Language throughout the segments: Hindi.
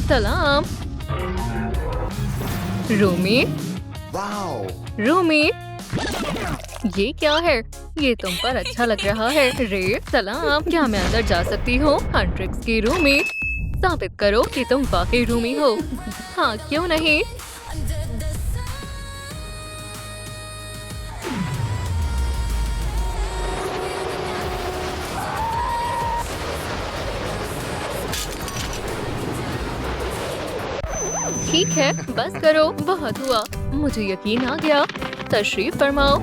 सलाम। रूमी, रूमी, ये क्या है? ये तुम पर अच्छा लग रहा है। रे, सलाम, क्या मैं अंदर जा सकती हूँ? हंट्रिक्स की रूमी, साबित करो कि तुम वाकई रूमी हो। हाँ, क्यों नहीं? ठीक है, बस करो, बहुत हुआ। मुझे यकीन आ गया। तशरीफ फरमाओ।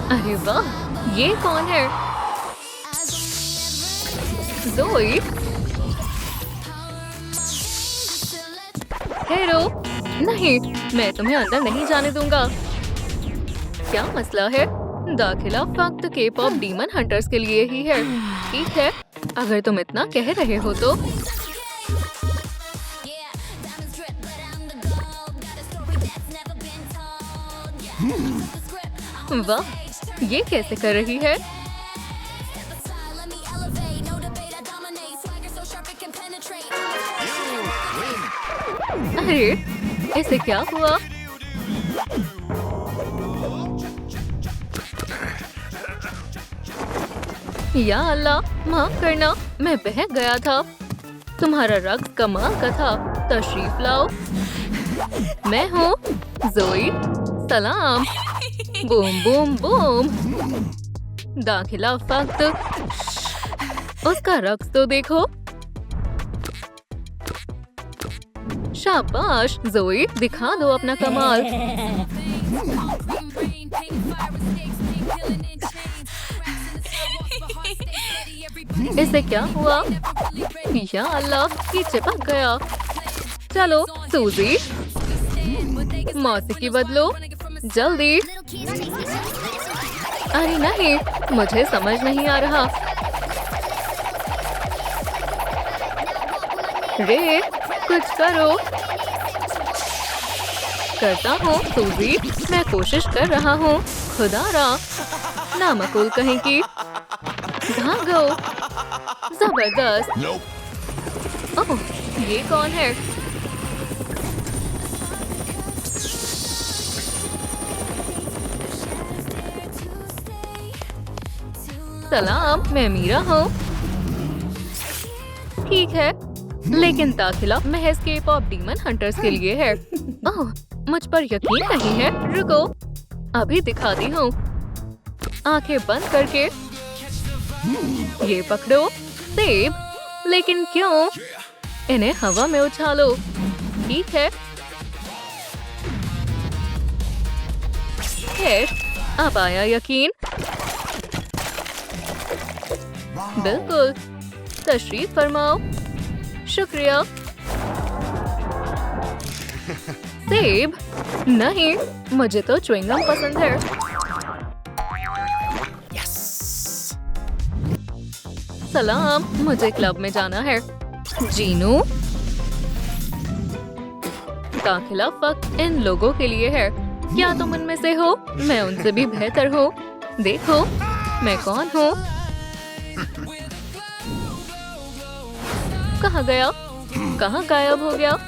अरे वाह, ये कौन है? ज़ोई? हेलो, नहीं, मैं तुम्हें अंदर नहीं जाने दूंगा। क्या मसला है? दाखिला फक्त के पॉप डीमन हंटर्स के लिए ही है। ठीक है, अगर तुम इतना कह रहे हो तो। वाह, ये कैसे कर रही है? अरे, इसे क्या हुआ? या अल्लाह, माफ करना, मैं बहक गया था। तुम्हारा रक्स कमाल का था। तशरीफ लाओ। मैं हूँ ज़ोई। सलाम। Boom boom boom. दाखिला फक्त। उसका रक्स तो देखो। शाबाश ज़ोई, दिखा दो अपना कमाल। इसे क्या हुआ? या अल्लाह, ये चिपक गया। चलो सूजी, मौसीकी बदलो, जल्दी। अरे नहीं, मुझे समझ नहीं आ रहा। रे, कुछ करो। करता हूँ सूजी, मैं कोशिश कर रहा हूँ। खुदारा, नामकुल कहीं की। भागो। जबरदस्त। ओह, ये कौन है? सलाम, मैं मीरा हूँ। ठीक है, लेकिन दाखिला महज के पॉप डीमन हंटर्स के लिए है। ओह, मुझ पर यकीन नहीं है। रुको, अभी दिखाती हूँ। आंखें बंद करके। ये पकड़ो, सेब। लेकिन क्यों? इन्हें हवा में उछालो। ठीक है। खैर, अब आया यकीन। बिल्कुल, तशरीफ फरमाओ। शुक्रिया। सेब? नहीं, मुझे तो च्युइंगम पसंद है। सलाम, मुझे क्लब में जाना है। जीनू? दाखिला फक्त इन लोगों के लिए है। क्या तुम उनमें से हो? मैं उनसे भी बेहतर हूँ। देखो, मैं कौन हूँ। कहाँ गया? कहाँ गायब हो गया?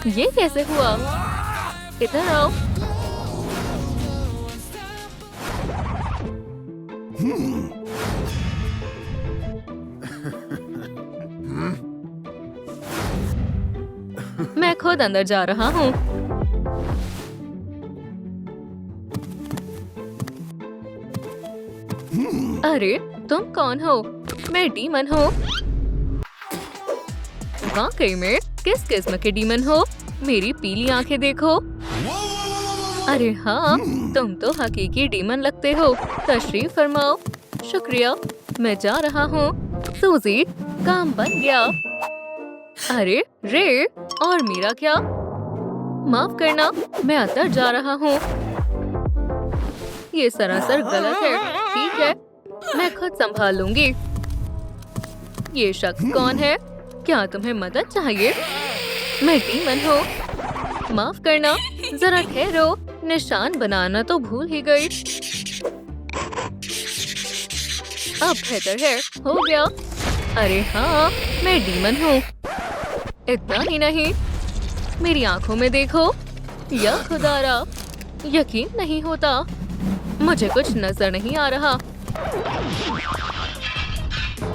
ये कैसे हुआ? इधर आओ। मैं खुद अंदर जा रहा हूँ। अरे, तुम कौन हो? मैं डीमन हूँ। वाकई में? किस किस्म के डीमन हो? मेरी पीली आंखें देखो। अरे हाँ, तुम तो हकीकी डीमन लगते हो। तशरीफ फरमाओ। शुक्रिया, मैं जा रहा हूँ। सूजी, काम बन गया। अरे रे, और मीरा क्या? माफ करना, मैं अंदर जा रहा हूँ। ये सरासर गलत है। ठीक है, मैं खुद संभाल लूंगी। ये शख्स कौन है? क्या तुम्हें मदद चाहिए? मैं डीमन हूँ। माफ करना, जरा ठहरो, निशान बनाना तो भूल ही गई। अब बेहतर है, हो गया। अरे हाँ, मैं डीमन हूँ। इतना ही नहीं, मेरी आंखों में देखो। या खुदारा, यकीन नहीं होता, मुझे कुछ नजर नहीं आ रहा।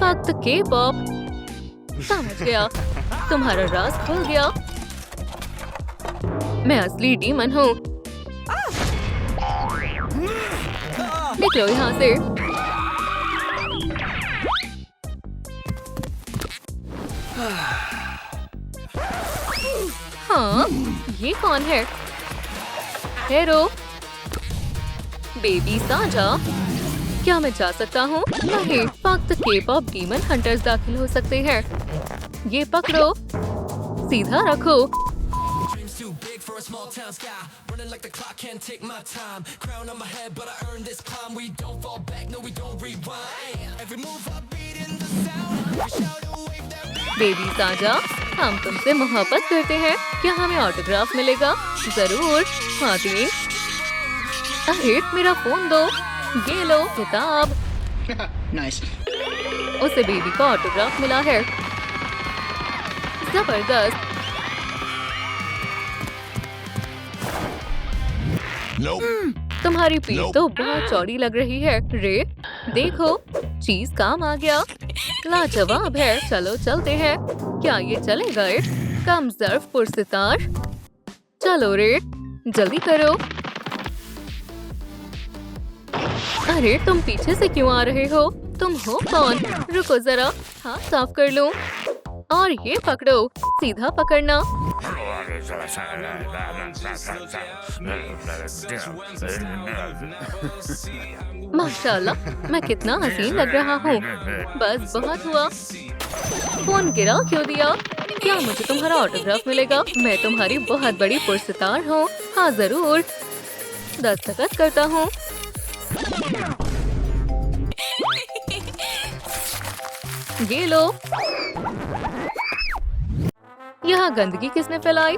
फक्त के पॉप। समझ गया, तुम्हारा राज खुल गया। मैं असली डीमन हूँ। निकलो यहाँ से। हाँ, ये कौन है? हेरो, बेबी साजा। क्या मैं जा सकता हूँ? नहीं, फक्त के-पॉप डीमन हंटर्स दाखिल हो सकते हैं। ये पकड़ो, सीधा रखो। बेबी साजा, हम तुमसे मोहब्बत करते हैं। क्या हमें ऑटोग्राफ मिलेगा? जरूर। फातिन, अरे मेरा फोन दो। ये लो किताब। Nice. उसे बेबी को ऑटोग्राफ मिला है। जबरदस्त। तुम्हारी पीठ तो बहुत चौड़ी लग रही है। रे, देखो, चीज काम आ गया। लाजवाब है। चलो चलते हैं। क्या ये चलेगा? कम ज़र्फ पुरसितार। चलो रे, जल्दी करो। अरे तुम पीछे से क्यों आ रहे हो? तुम हो कौन? रुको जरा, हाथ साफ कर लूं। और ये पकड़ो, सीधा पकड़ना। माशाल्लाह, मैं कितना हसीन लग रहा हूँ। बस बहुत हुआ। फोन गिरा क्यों दिया? क्या मुझे तुम्हारा ऑटोग्राफ मिलेगा? मैं तुम्हारी बहुत बड़ी पुरस्कार हूँ। हाँ जरूर, दस्तखत करता हूँ। ये लो। यहाँ गंदगी किसने फैलाई?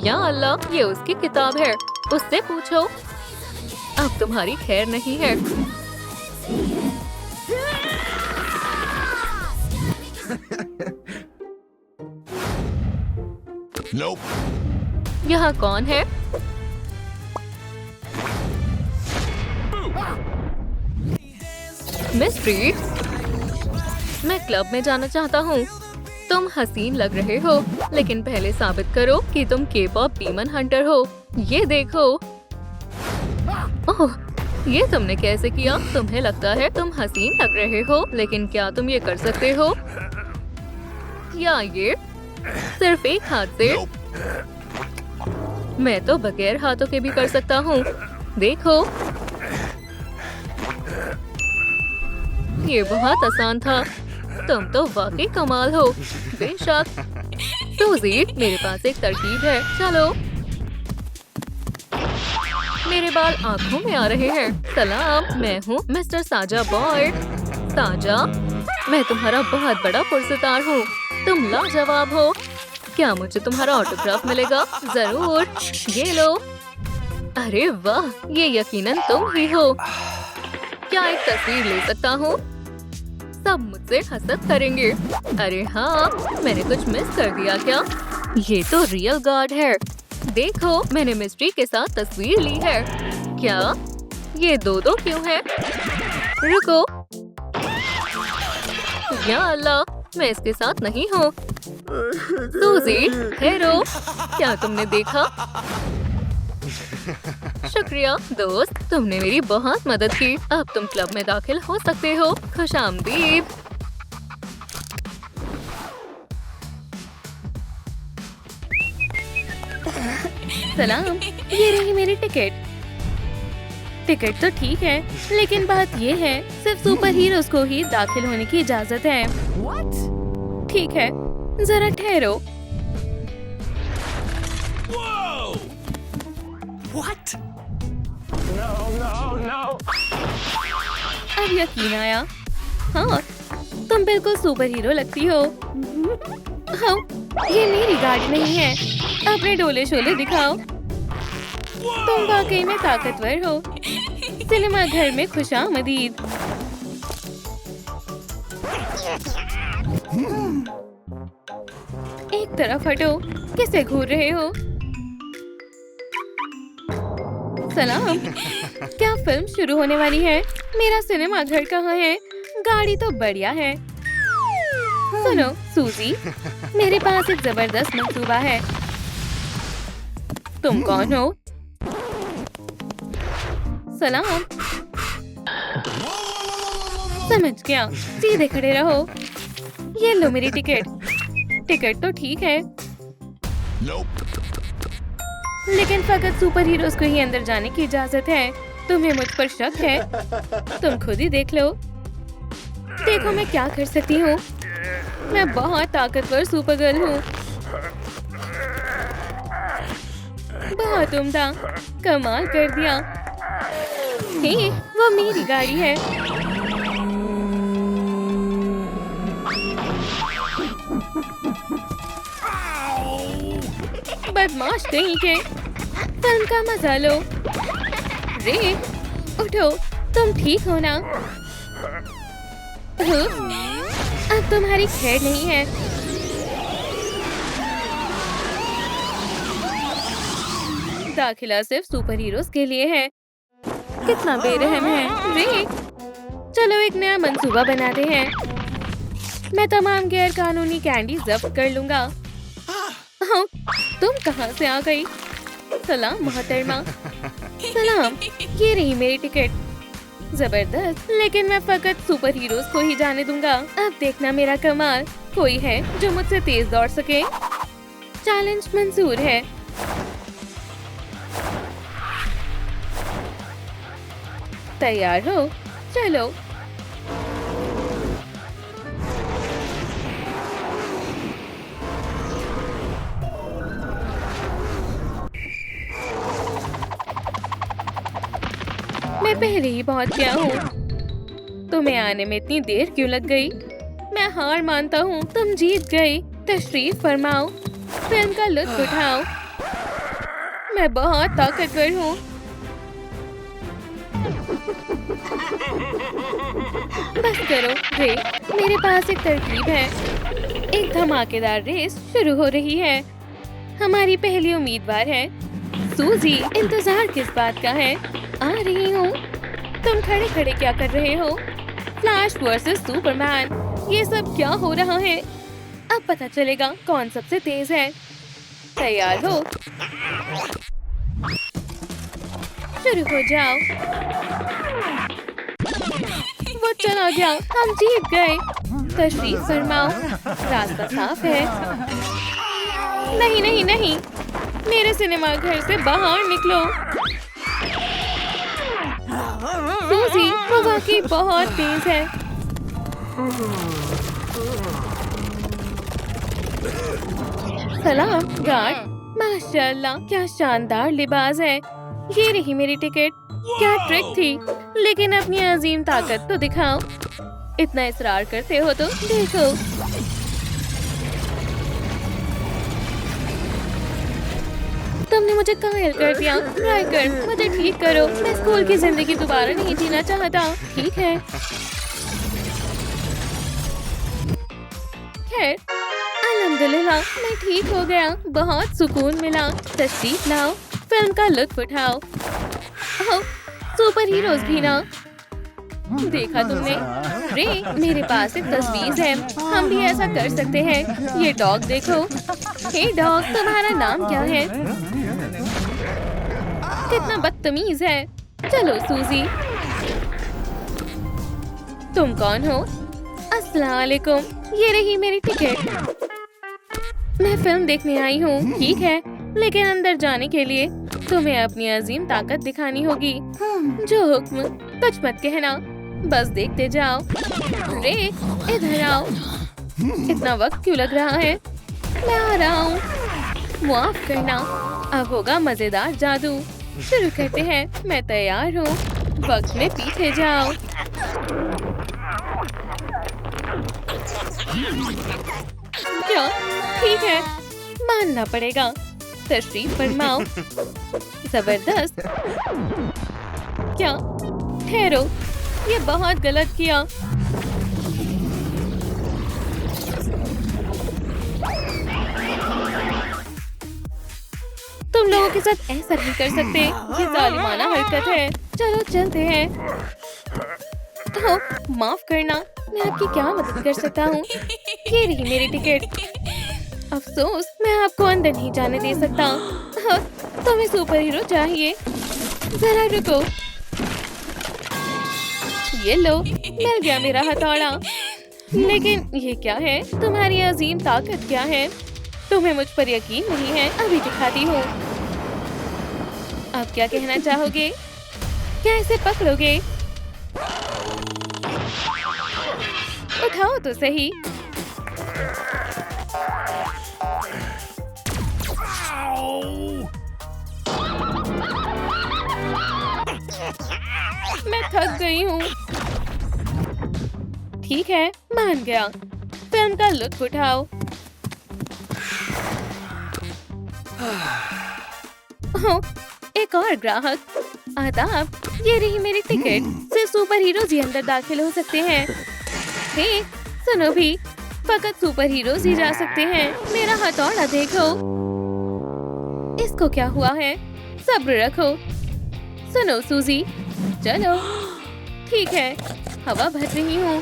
या अल्लाह, ये उसकी किताब है। उससे पूछो। अब तुम्हारी खैर नहीं है। Nope. यहाँ कौन है? मिस्ट्री, मैं क्लब में जाना चाहता हूँ। तुम हसीन लग रहे हो, लेकिन पहले साबित करो कि तुम के-पॉप डीमन हंटर हो। ये देखो। ओह, ये तुमने कैसे किया? तुम्हें लगता है तुम हसीन लग रहे हो, लेकिन क्या तुम ये कर सकते हो? या ये सिर्फ एक हाथ से? मैं तो बगैर हाथों के भी कर सकता हूँ। देखो, ये बहुत आसान था। तुम तो वाकई कमाल हो। बेशक। सूजी, मेरे पास एक तरकीब है। चलो। मेरे बाल आंखों में आ रहे हैं। सलाम, मैं हूँ मिस्टर साजा बॉय। साजा, मैं तुम्हारा बहुत बड़ा पुरस्कार हूँ। तुम लाजवाब हो। क्या मुझे तुम्हारा ऑटोग्राफ मिलेगा? जरूर। ये लो। अरे वाह, ये यकीनन तुम ही हो। क्या एक तस्वीर ले सकता हूँ? सब मुझसे हसद करेंगे। अरे हाँ, मैंने कुछ मिस कर दिया क्या? ये तो रियल गॉड है। देखो, मैंने मिस्ट्री के साथ तस्वीर ली है। क्या ये दो क्यों है? रुको। या अल्लाह, मैं इसके साथ नहीं हूँ। सूजी, हेरो, क्या तुमने देखा? शुक्रिया दोस्त, तुमने मेरी बहुत मदद की। अब तुम क्लब में दाखिल हो सकते हो। खुशामदीद। सलाम, ये रही मेरी टिकट। टिकट तो ठीक है, लेकिन बात ये है, सिर्फ सुपर हीरोज को ही दाखिल होने की इजाजत है। ठीक है, जरा ठहरो। What? No. अब यकीन आया। हाँ, तुम बिल्कुल सुपर हीरो लगती हो। हाँ, ये मेरी गाड़ी नहीं है। अपने डोले शोले दिखाओ। तुम तुम वाकई में ताकतवर हो। सिनेमा घर में खुशामदीद। एक तरफ हटो, किसे घूर रहे हो? सलाम, क्या फिल्म शुरू होने वाली है? मेरा सिनेमा घर कहाँ है? गाड़ी तो बढ़िया है। सुनो सूजी, मेरे पास एक जबरदस्त मंसूबा है। तुम कौन हो? सलाम। समझ गया, सीधे खड़े रहो। ये लो मेरी टिकट। टिकट तो ठीक है, लेकिन फकत सुपर हीरोज को ही अंदर जाने की इजाजत है। तुम्हें मुझ पर शक है? तुम खुद ही देख लो। देखो मैं क्या कर सकती हूँ। मैं बहुत ताकतवर सुपर गर्ल हूँ। बहुत उम्दा, कमाल कर दिया। हे, वो मेरी गाड़ी है। बदमाश कहीं के, फिल्म का मजा लो। रे, उठो, तुम ठीक हो ना? अब तुम्हारी खैर नहीं है। दाखिला सिर्फ सुपर हीरोज के लिए है। कितना बेरहम है। रे, चलो एक नया मंसूबा बनाते हैं। मैं तमाम गैर कानूनी कैंडी जब्त कर लूंगा। हाँ, तुम कहाँ से आ गई? सलाम मोहतरमा। सलाम, ये रही मेरी टिकट। जबरदस्त, लेकिन मैं फकत सुपर हीरोज को ही जाने दूंगा। अब देखना मेरा कमाल। कोई है जो मुझसे तेज दौड़ सके? चैलेंज मंजूर है। तैयार हो? चलो। मैं पहले ही पहुंच गया हूँ। तुम्हें आने में इतनी देर क्यों लग गई? मैं हार मानता हूँ, तुम जीत गई। तशरीफ फरमाओ, फिल्म का लुत्फ उठाओ। मैं बहुत ताकतवर हूँ। बस करो रे, मेरे पास एक तरकीब है। एक धमाकेदार रेस शुरू हो रही है। हमारी पहली उम्मीदवार है सूजी। इंतजार किस बात का है? आ रही हूँ। तुम खड़े खड़े क्या कर रहे हो? फ्लैश वर्सेस सुपरमैन, ये सब क्या हो रहा है? अब पता चलेगा कौन सबसे तेज है। तैयार हो? शुरू हो जाओ। वो चला गया, हम जीत गए। तशरीफ फरमाओ, रास्ता साफ है। नहीं नहीं नहीं, मेरे सिनेमा घर से बाहर निकलो। सूजी, वो वाकई बहुत तेज है। सलाम गार्ड। माशाल्लाह, क्या शानदार लिबास है। ये रही मेरी टिकट। क्या ट्रिक थी, लेकिन अपनी अजीम ताकत तो दिखाओ। इतना इसरार करते हो तो देखो। तुमने मुझे कायल कर दिया। ट्राई कर, मुझे ठीक करो। मैं स्कूल की जिंदगी दोबारा नहीं जीना चाहता। ठीक है, खैर अल्हम्दुलिल्लाह, मैं ठीक हो गया। बहुत सुकून मिला। तशरीफ लाओ, फिल्म का लुत्फ उठाओ। ओह, सुपर हीरोज भी ना। देखा तुमने? रे, मेरे पास एक तजवीज है। हम भी ऐसा कर सकते हैं। ये डॉग देखो। हे डॉग, तुम्हारा नाम क्या है? कितना बदतमीज है। चलो सूजी। तुम कौन हो? अस्सलाम वालेकुम, ये रही मेरी टिकट। मैं फिल्म देखने आई हूँ, ठीक है, लेकिन अंदर जाने के लिए तुम्हें अपनी अजीम ताकत दिखानी होगी। जो हुक्म, कुछ मत कहना, बस देखते जाओ। रे, इधर आओ। इतना वक्त क्यों लग रहा है? मैं आ रहा हूँ। माफ करना, अब होगा मजेदार जादू। शुरू करते हैं। मैं तैयार हूँ। वक्त में पीछे जाओ। क्या? ठीक है, मानना पड़ेगा। तशरीफ फरमाओ। जबरदस्त। क्या? ठहरो, ये बहुत गलत किया। तुम लोगों के साथ ऐसा नहीं कर सकते, ये जालिमाना हरकत है। चलो चलते हैं। तो माफ करना, मैं आपकी क्या मदद कर सकता हूँ? ये रही मेरी टिकट। अफसोस, मैं आपको अंदर नहीं जाने दे सकता। तुम्हें सुपर हीरो चाहिए? जरा रुको। ये लो, मिल गया मेरा हथौड़ा। लेकिन ये क्या है? तुम्हारी अजीम ताकत क्या है? तुम्हें मुझ पर यकीन नहीं है? अभी दिखाती हूँ। अब क्या कहना चाहोगे? क्या इसे पकड़ोगे? उठाओ तो सही। मैं थक गई हूँ। ठीक है, मान गया। फिल्म का लुत्फ उठाओ। ओह, एक और ग्राहक। आदाब, ये रही मेरी टिकट। सिर्फ सुपर हीरोज ही अंदर दाखिल हो सकते हैं। हे, सुनो भी, फकत सुपर हीरोज ही जा सकते हैं। मेरा हथौड़ा देखो। इसको क्या हुआ है? सब्र रखो। सुनो सूजी, चलो। ठीक है, हवा भर रही हूँ।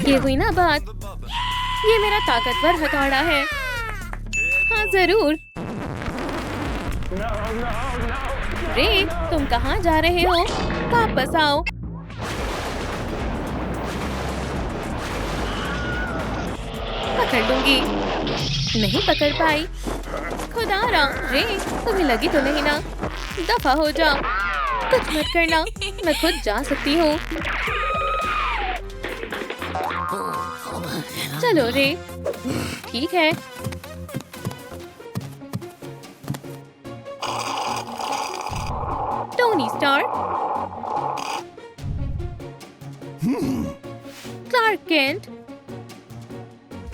ये हुई ना बात। ये मेरा ताकतवर हथौड़ा है। हाँ जरूर। रे, तुम कहाँ जा रहे हो? वापस आओ। पकड़ लूंगी। नहीं पकड़ पाई। खुदारा, रे, तुम्हें लगी तो नहीं ना? दफा हो जाओ। कुछ मत करना, मैं खुद जा सकती हूँ। चलो रे। ठीक है। टोनी स्टार्क, क्लार्क केंट,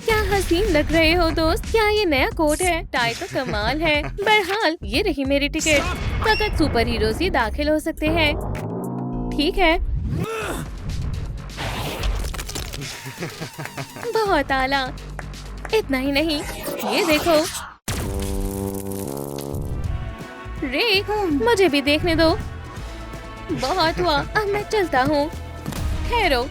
क्या हसीन लग रहे हो दोस्त। क्या ये नया कोट है? टाई तो कमाल है। बहरहाल, ये रही मेरी टिकट। फकत सुपर हीरोज ही दाखिल हो सकते हैं। ठीक है। बहुत आला। इतना ही नहीं, ये देखो। रे, मुझे भी देखने दो। बहुत हुआ, अब मैं चलता हूँ। ठहरो।